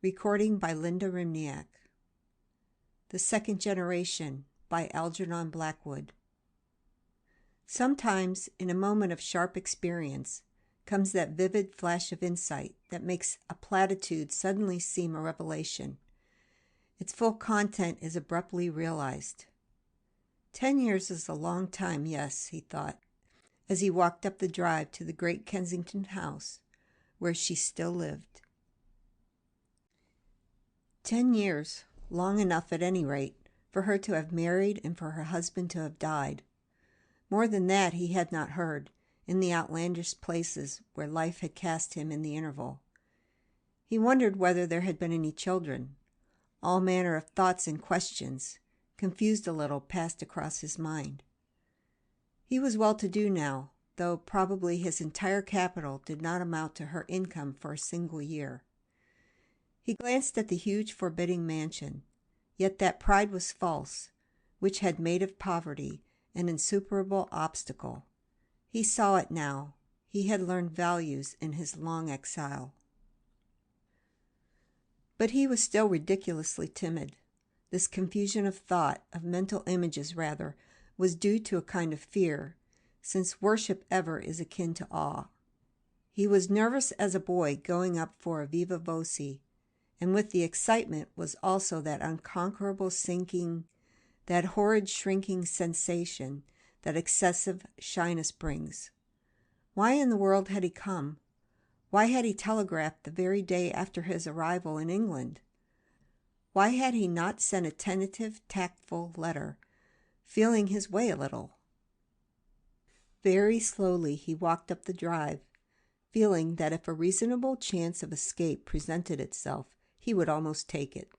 Recording by Linda Rimniak. The Second Generation by Algernon Blackwood. Sometimes, in a moment of sharp experience, comes that vivid flash of insight that makes a platitude suddenly seem a revelation. Its full content is abruptly realized. 10 years is a long time, yes, he thought, as he walked up the drive to the great Kensington house, where she still lived. 10 years, long enough at any rate, for her to have married and for her husband to have died. More than that he had not heard, in the outlandish places where life had cast him in the interval. He wondered whether there had been any children. All manner of thoughts and questions, confused a little, passed across his mind. He was well-to-do now, though probably his entire capital did not amount to her income for a single year. He glanced at the huge, forbidding mansion, yet that pride was false, which had made of poverty an insuperable obstacle. He saw it now. He had learned values in his long exile. But he was still ridiculously timid. This confusion of thought, of mental images rather, was due to a kind of fear, since worship ever is akin to awe. He was nervous as a boy going up for a viva voce, and with the excitement was also that unconquerable sinking, that horrid shrinking sensation that excessive shyness brings. Why in the world had he come? Why had he telegraphed the very day after his arrival in England? Why had he not sent a tentative, tactful letter, feeling his way a little? Very slowly he walked up the drive, feeling that if a reasonable chance of escape presented itself, he would almost take it.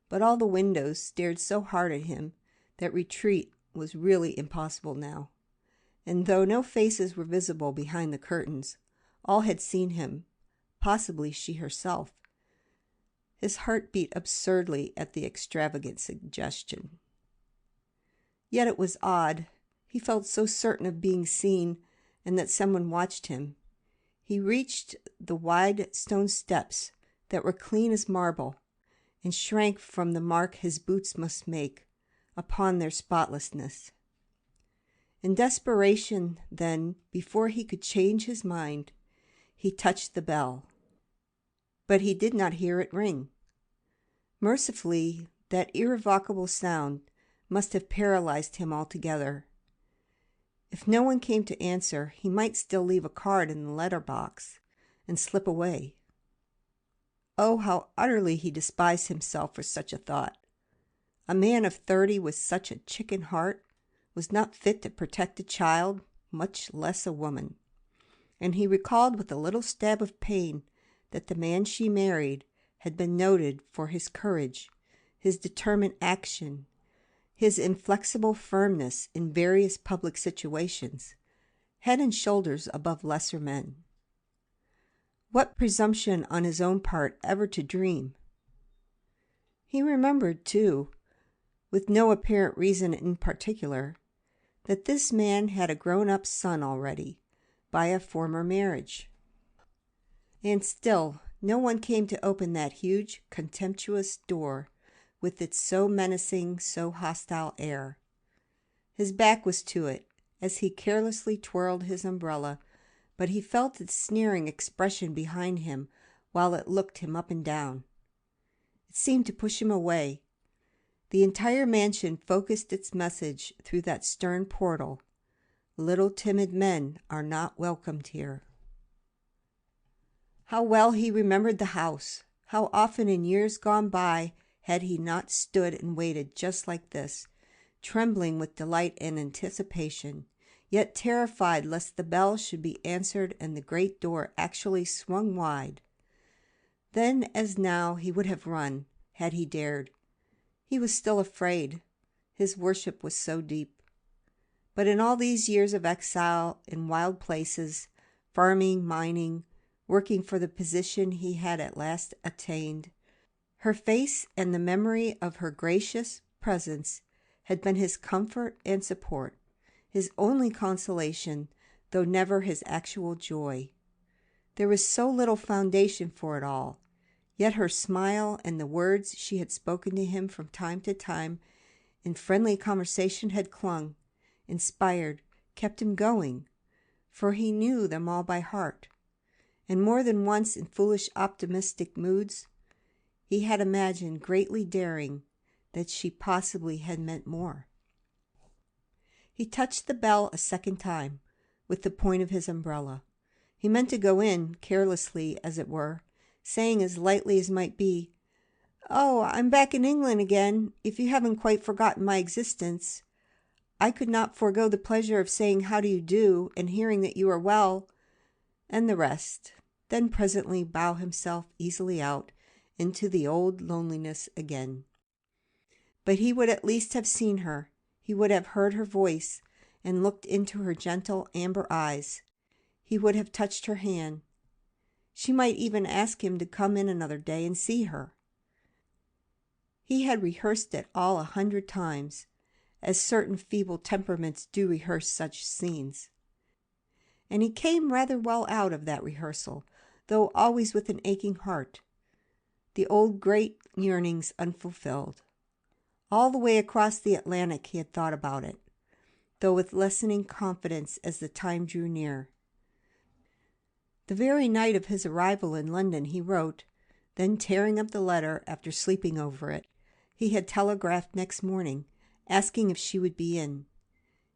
But all the windows stared so hard at him that retreat was really impossible now. And though no faces were visible behind the curtains, all had seen him, possibly she herself. His heart beat absurdly at the extravagant suggestion. Yet it was odd. He felt so certain of being seen and that someone watched him. He reached the wide stone steps that were clean as marble, and shrank from the mark his boots must make upon their spotlessness. In desperation, then, before he could change his mind, he touched the bell. But he did not hear it ring. Mercifully, that irrevocable sound must have paralyzed him altogether. If no one came to answer, he might still leave a card in the letter box and slip away. Oh, how utterly he despised himself for such a thought. A man of 30 with such a chicken heart was not fit to protect a child, much less a woman. And he recalled with a little stab of pain that the man she married had been noted for his courage, his determined action, his inflexible firmness in various public situations, head and shoulders above lesser men. What presumption on his own part ever to dream! He remembered, too, with no apparent reason in particular, that this man had a grown-up son already, by a former marriage. And still, no one came to open that huge, contemptuous door with its so menacing, so hostile air. His back was to it, as he carelessly twirled his umbrella, but he felt its sneering expression behind him while it looked him up and down. It seemed to push him away. The entire mansion focused its message through that stern portal. Little timid men are not welcomed here. How well he remembered the house! How often in years gone by had he not stood and waited just like this, trembling with delight and anticipation, yet terrified lest the bell should be answered and the great door actually swung wide. Then, as now, he would have run, had he dared. He was still afraid. His worship was so deep. But in all these years of exile, in wild places, farming, mining, working for the position he had at last attained, her face and the memory of her gracious presence had been his comfort and support, his only consolation, though never his actual joy. There was so little foundation for it all, Yet her smile and the words she had spoken to him from time to time in friendly conversation had clung, inspired, kept him going, for he knew them all by heart. And more than once in foolish optimistic moods, he had imagined, greatly daring, that she possibly had meant more. He touched the bell a second time with the point of his umbrella. He meant to go in, carelessly as it were, saying as lightly as might be, "Oh, I'm back in England again, if you haven't quite forgotten my existence. I could not forego the pleasure of saying how do you do, and hearing that you are well," and the rest, then presently bow himself easily out into the old loneliness again. But he would at least have seen her. He would have heard her voice and looked into her gentle amber eyes. He would have touched her hand. She might even ask him to come in another day and see her. He had rehearsed it all 100 times, as certain feeble temperaments do rehearse such scenes. And he came rather well out of that rehearsal, though always with an aching heart, the old great yearnings unfulfilled. All the way across the Atlantic he had thought about it, though with lessening confidence as the time drew near. The very night of his arrival in London he wrote, then tearing up the letter after sleeping over it, he had telegraphed next morning, asking if she would be in.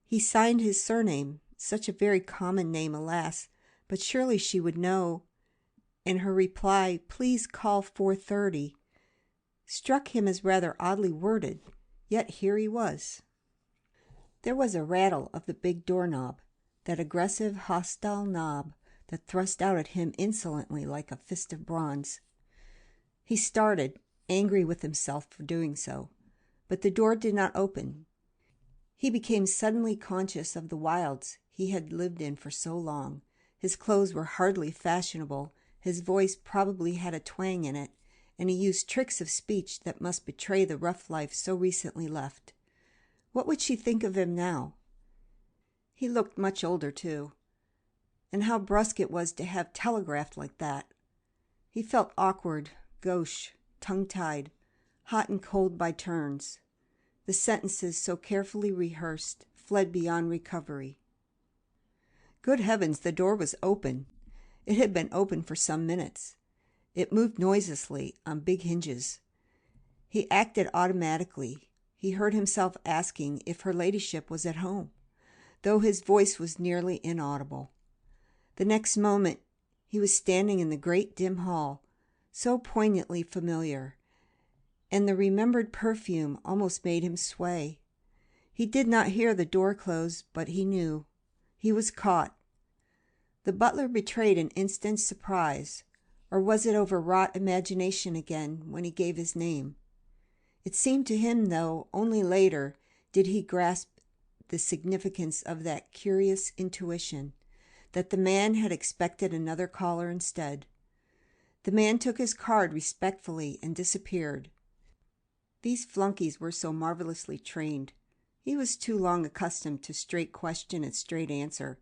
He signed his surname, such a very common name, alas, but surely she would know, and her reply, "Please call 4:30," struck him as rather oddly worded, yet here he was. There was a rattle of the big doorknob, that aggressive, hostile knob that thrust out at him insolently like a fist of bronze. He started, angry with himself for doing so, but the door did not open. He became suddenly conscious of the wilds he had lived in for so long. His clothes were hardly fashionable, his voice probably had a twang in it, and he used tricks of speech that must betray the rough life so recently left. What would she think of him now? He looked much older, too. And how brusque it was to have telegraphed like that. He felt awkward, gauche, tongue-tied, hot and cold by turns. The sentences, so carefully rehearsed, fled beyond recovery. Good heavens, the door was open. It had been open for some minutes. It moved noiselessly on big hinges. He acted automatically. He heard himself asking if her ladyship was at home, though his voice was nearly inaudible. The next moment he was standing in the great dim hall, so poignantly familiar, and the remembered perfume almost made him sway. He did not hear the door close, but he knew. He was caught. The butler betrayed an instant's surprise, or was it overwrought imagination again when he gave his name? It seemed to him, though, only later did he grasp the significance of that curious intuition, that the man had expected another caller instead. The man took his card respectfully and disappeared. These flunkies were so marvelously trained. He was too long accustomed to straight question and straight answer,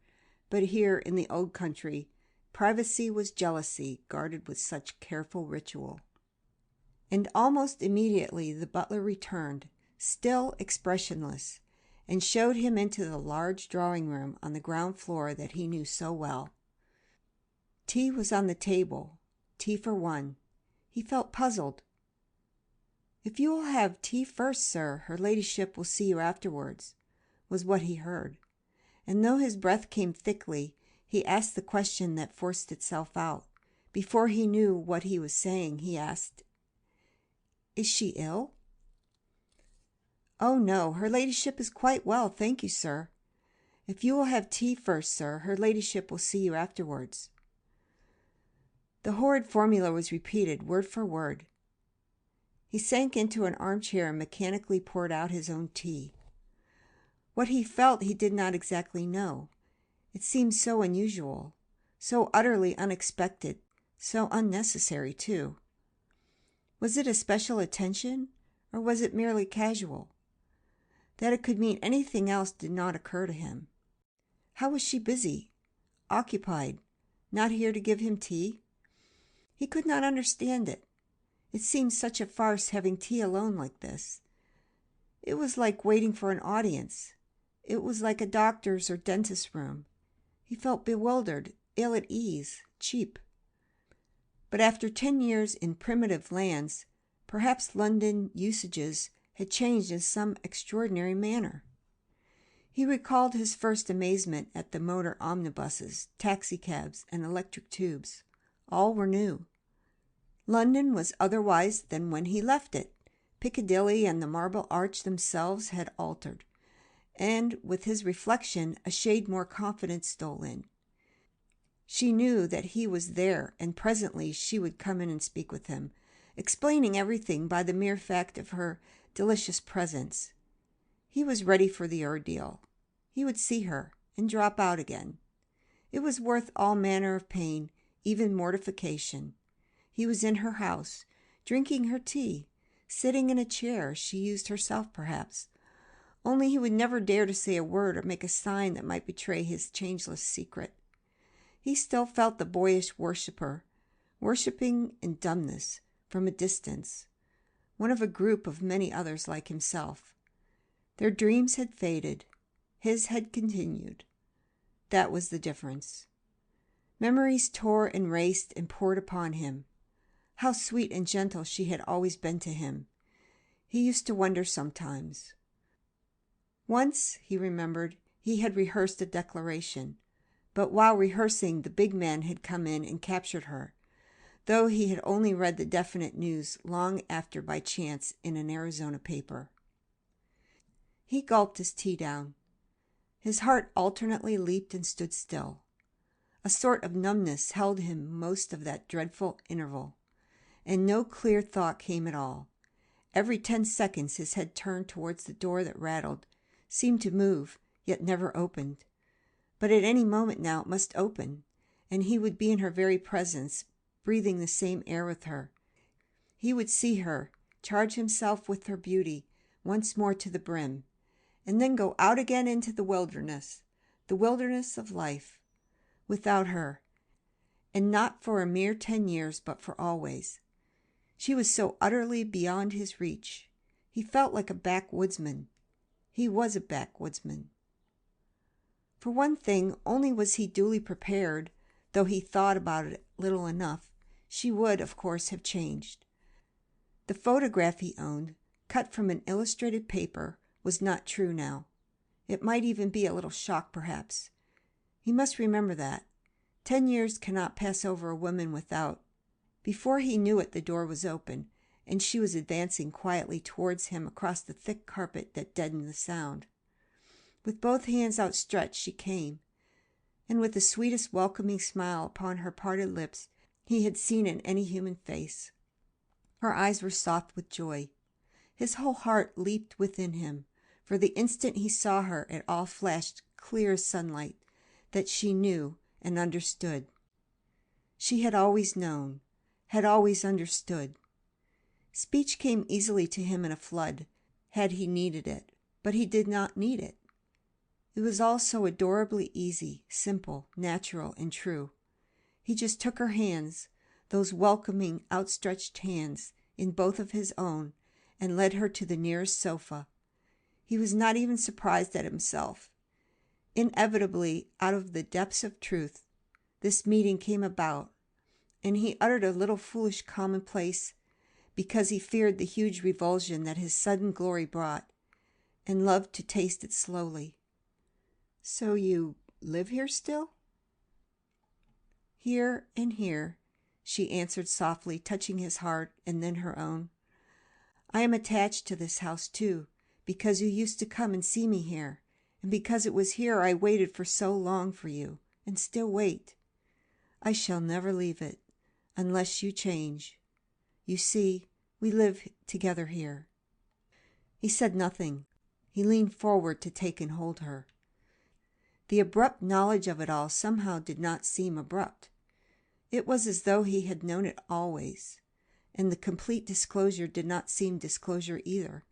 but here in the old country, privacy was jealousy guarded with such careful ritual. And almost immediately the butler returned, still expressionless, and showed him into the large drawing-room on the ground floor that he knew so well. Tea was on the table, tea for one. He felt puzzled. "If you will have tea first, sir, her ladyship will see you afterwards," was what he heard. And though his breath came thickly, he asked the question that forced itself out. Before he knew what he was saying, he asked, "Is she ill?" "Oh, no, her ladyship is quite well, thank you, sir." "If you will have tea first, sir, her ladyship will see you afterwards." The horrid formula was repeated, word for word. He sank into an armchair and mechanically poured out his own tea. What he felt he did not exactly know. It seemed so unusual, so utterly unexpected, so unnecessary, too. Was it a special attention, or was it merely casual? That it could mean anything else did not occur to him. How was she busy? Occupied? Not here to give him tea? He could not understand it. It seemed such a farce having tea alone like this. It was like waiting for an audience. It was like a doctor's or dentist's room. He felt bewildered, ill at ease, cheap. But after 10 years in primitive lands, perhaps London usages had changed in some extraordinary manner. He recalled his first amazement at the motor omnibuses, taxicabs, and electric tubes. All were new. London was otherwise than when he left it. Piccadilly and the Marble Arch themselves had altered, and with his reflection a shade more confidence stole in. She knew that he was there, and presently she would come in and speak with him, explaining everything by the mere fact of her delicious presence. He was ready for the ordeal. He would see her and drop out again. It was worth all manner of pain, even mortification. He was in her house, drinking her tea, sitting in a chair she used herself perhaps, only he would never dare to say a word or make a sign that might betray his changeless secret. He still felt the boyish worshipper, worshipping in dumbness, from a distance, one of a group of many others like himself. Their dreams had faded. His had continued. That was the difference. Memories tore and raced and poured upon him. How sweet and gentle she had always been to him. He used to wonder sometimes. Once, he remembered, he had rehearsed a declaration, but while rehearsing the big man had come in and captured her, though he had only read the definite news long after by chance in an Arizona paper. He gulped his tea down. His heart alternately leaped and stood still. A sort of numbness held him most of that dreadful interval, and no clear thought came at all. Every 10 seconds his head turned towards the door that rattled, seemed to move, yet never opened. But at any moment now it must open, and he would be in her very presence, breathing the same air with her. He would see her, charge himself with her beauty once more to the brim, and then go out again into the wilderness of life, without her, and not for a mere 10 years, but for always. She was so utterly beyond his reach. He felt like a backwoodsman. He was a backwoodsman. For one thing, only was he duly prepared, though he thought about it little enough, she would, of course, have changed. The photograph he owned, cut from an illustrated paper, was not true now. It might even be a little shock, perhaps. He must remember that. 10 years cannot pass over a woman without. Before he knew it, the door was open, and she was advancing quietly towards him across the thick carpet that deadened the sound. With both hands outstretched she came, and with the sweetest welcoming smile upon her parted lips he had seen in any human face. Her eyes were soft with joy. His whole heart leaped within him. For the instant he saw her, it all flashed clear as sunlight, that she knew and understood. She had always known, had always understood. Speech came easily to him in a flood, had he needed it, but he did not need it. It was all so adorably easy, simple, natural, and true. He just took her hands, those welcoming, outstretched hands, in both of his own, and led her to the nearest sofa. He was not even surprised at himself. Inevitably, out of the depths of truth, this meeting came about, and he uttered a little foolish commonplace because he feared the huge revulsion that his sudden glory brought, and loved to taste it slowly. "So you live here still?" "Here and here," she answered softly, touching his heart and then her own. "I am attached to this house, too, because you used to come and see me here, and because it was here I waited for so long for you, and still wait. I shall never leave it, unless you change. You see, we live together here." He said nothing. He leaned forward to take and hold her. The abrupt knowledge of it all somehow did not seem abrupt. It was as though he had known it always, and the complete disclosure did not seem disclosure either.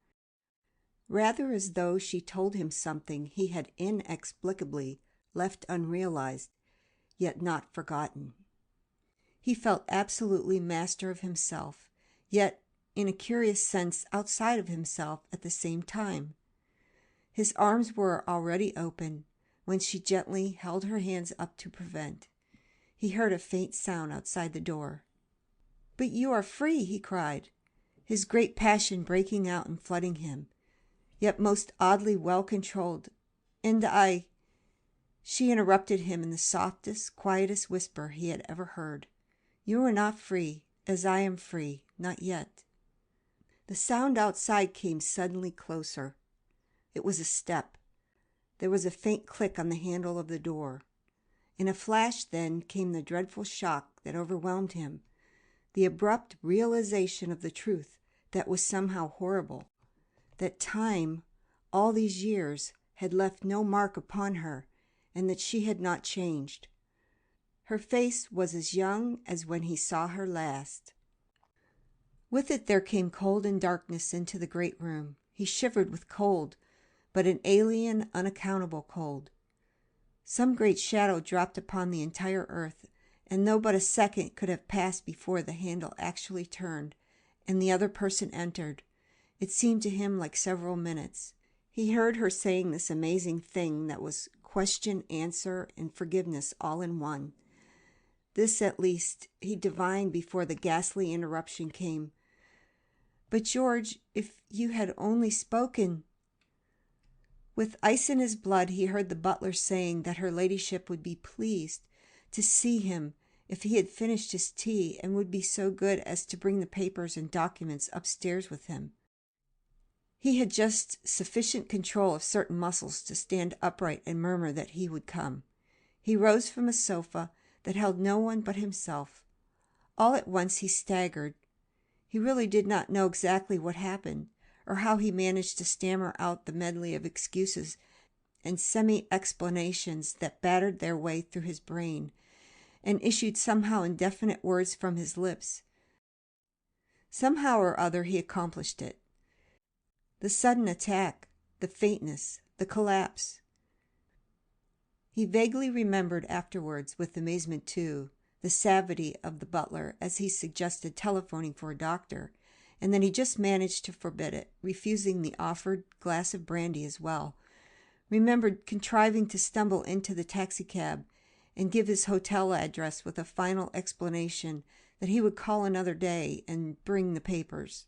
Rather as though she told him something he had inexplicably left unrealized, yet not forgotten. He felt absolutely master of himself, yet in a curious sense outside of himself at the same time. His arms were already open when she gently held her hands up to prevent. He heard a faint sound outside the door. "But you are free!" he cried, his great passion breaking out and flooding him, yet most oddly well controlled. "And I—" She interrupted him in the softest, quietest whisper he had ever heard. "You are not free, as I am free, not yet." The sound outside came suddenly closer. It was a step. There was a faint click on the handle of the door. In a flash then came the dreadful shock that overwhelmed him, the abrupt realization of the truth that was somehow horrible, that time, all these years, had left no mark upon her, and that she had not changed. Her face was as young as when he saw her last. With it there came cold and darkness into the great room. He shivered with cold, but an alien, unaccountable cold. Some great shadow dropped upon the entire earth, and though but a second could have passed before the handle actually turned and the other person entered, it seemed to him like several minutes. He heard her saying this amazing thing that was question, answer, and forgiveness all in one. This, at least, he divined before the ghastly interruption came. "But, George, if you had only spoken—" With ice in his blood he heard the butler saying that her ladyship would be pleased to see him if he had finished his tea, and would be so good as to bring the papers and documents upstairs with him. He had just sufficient control of certain muscles to stand upright and murmur that he would come. He rose from a sofa that held no one but himself. All at once he staggered. He really did not know exactly what happened, or how he managed to stammer out the medley of excuses and semi-explanations that battered their way through his brain, and issued somehow indefinite words from his lips. Somehow or other he accomplished it. The sudden attack, the faintness, the collapse. He vaguely remembered afterwards, with amazement too, the savity of the butler as he suggested telephoning for a doctor, and then he just managed to forbid it, refusing the offered glass of brandy as well. Remembered contriving to stumble into the taxicab and give his hotel address with a final explanation that he would call another day and bring the papers.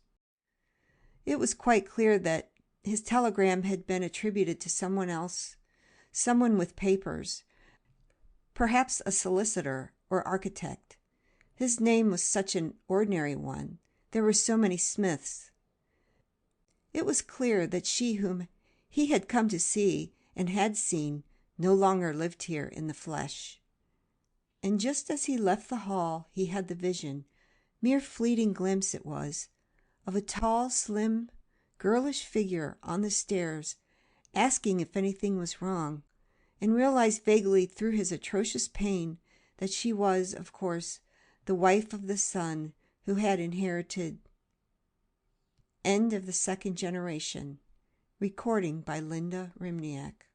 It was quite clear that his telegram had been attributed to someone else, someone with papers, perhaps a solicitor or architect. His name was such an ordinary one. There were so many Smiths. It was clear that she whom he had come to see and had seen no longer lived here in the flesh. And just as he left the hall he had the vision, mere fleeting glimpse it was, of a tall, slim, girlish figure on the stairs, asking if anything was wrong, and realized vaguely through his atrocious pain that she was, of course, the wife of the son who had inherited. End of the second generation. Recording by Linda Rimniak.